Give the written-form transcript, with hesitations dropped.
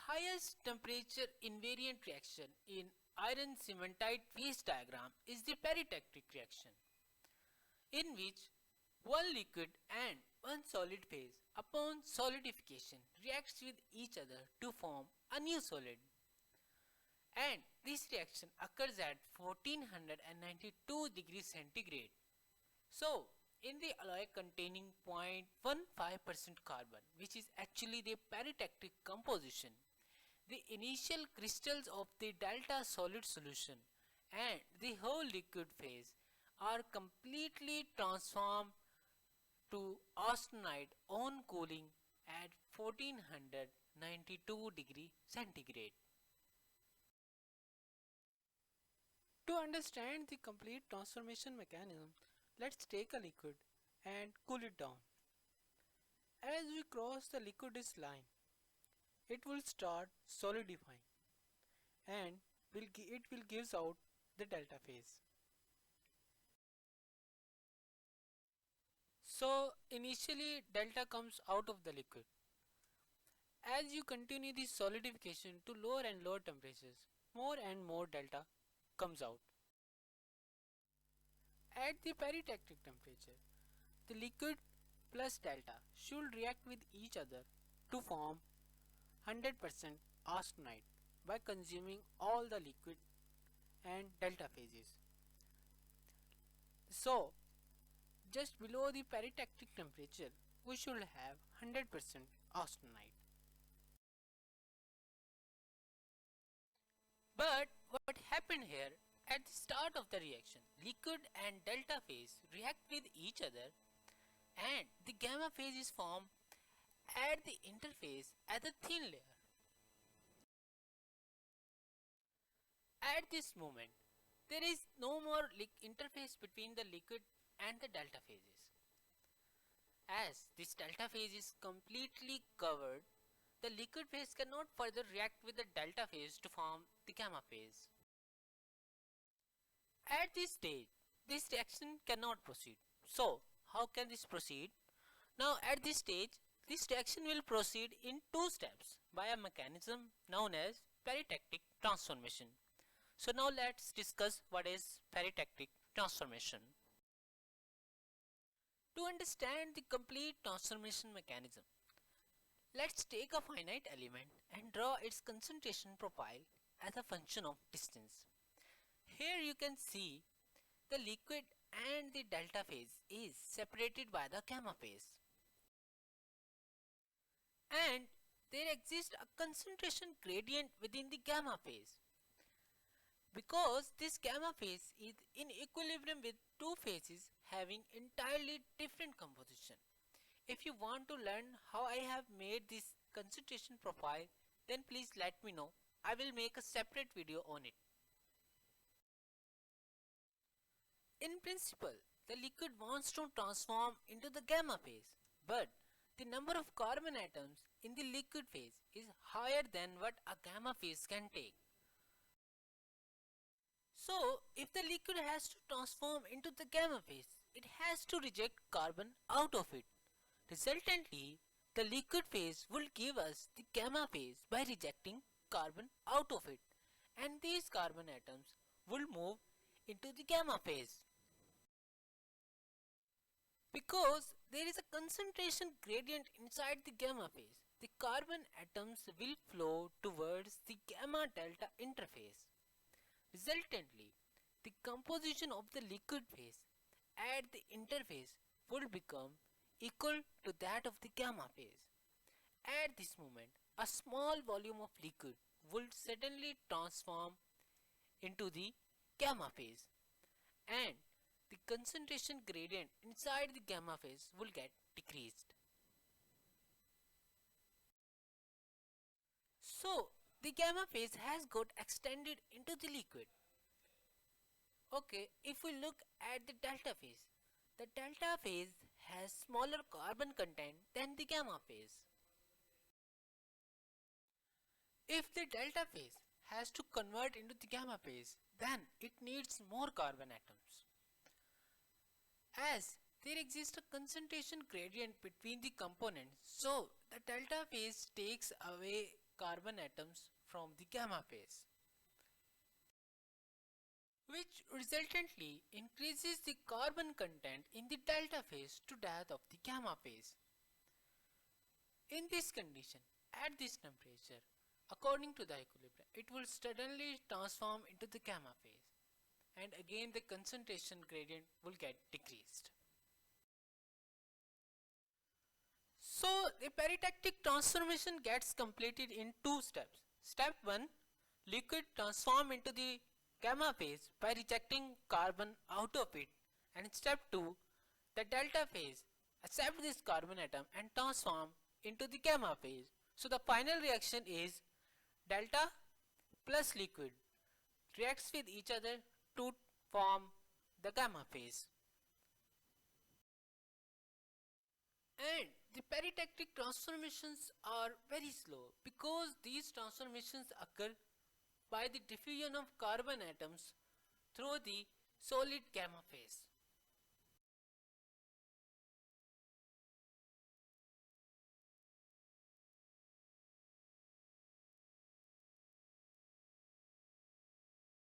highest temperature invariant reaction in iron cementite phase diagram is the peritectic reaction, in which one liquid and one solid phase upon solidification reacts with each other to form a new solid, and this reaction occurs at 1492 degrees centigrade. So, in the alloy containing 0.15% carbon, which is actually the peritectic composition, the initial crystals of the delta solid solution and the whole liquid phase are completely transformed to austenite on cooling at 1492 degree centigrade. To understand the complete transformation mechanism, let's take a liquid and cool it down. As we cross the liquidus line, it will start solidifying and it will gives out the delta phase. So initially delta comes out of the liquid. As you continue the solidification to lower and lower temperatures, more and more delta comes out. At the peritectic temperature, the liquid plus delta should react with each other to form 100% austenite by consuming all the liquid and delta phases. So, just below the peritectic temperature, we should have 100% austenite. But what happened here at the start of the reaction, liquid and delta phase react with each other and the gamma phase is formed at the interface as a thin layer. At this moment, there is no more interface between the liquid and the delta phases. As this delta phase is completely covered, the liquid phase cannot further react with the delta phase to form the gamma phase. At this stage, this reaction cannot proceed. So, how can this proceed? Now, at this stage, this reaction will proceed in two steps by a mechanism known as peritectic transformation. So, now let's discuss what is peritectic transformation. To understand the complete transformation mechanism, let's take a finite element and draw its concentration profile as a function of distance. Here you can see the liquid and the delta phase is separated by the gamma phase. And there exists a concentration gradient within the gamma phase. Because this gamma phase is in equilibrium with two phases having entirely different composition. If you want to learn how I have made this concentration profile, then please let me know. I will make a separate video on it. In principle, the liquid wants to transform into the gamma phase, but the number of carbon atoms in the liquid phase is higher than what a gamma phase can take. So, if the liquid has to transform into the gamma phase, it has to reject carbon out of it. Resultantly, the liquid phase will give us the gamma phase by rejecting carbon out of it, and these carbon atoms will move into the gamma phase. Because there is a concentration gradient inside the gamma phase, the carbon atoms will flow towards the gamma delta interface. Resultantly, the composition of the liquid phase at the interface will become equal to that of the gamma phase. At this moment, a small volume of liquid will suddenly transform into the gamma phase, and the concentration gradient inside the gamma phase will get decreased. So, the gamma phase has got extended into the liquid. Okay, if we look at the delta phase, the delta phase has smaller carbon content than the gamma phase. If the delta phase has to convert into the gamma phase, then it needs more carbon atoms. As there exists a concentration gradient between the components, so the delta phase takes away carbon atoms from the gamma phase, which resultantly increases the carbon content in the delta phase to that of the gamma phase. In this condition, at this temperature, according to the equilibrium, it will suddenly transform into the gamma phase, and again the concentration gradient will get decreased. So the peritactic transformation gets completed in two steps. Step 1, liquid transform into the gamma phase by rejecting carbon out of it, and step 2, the delta phase accept this carbon atom and transform into the gamma phase. So the final reaction is delta plus liquid reacts with each other to form the gamma phase. And the peritactic transformations are very slow because these transformations occur by the diffusion of carbon atoms through the solid gamma phase.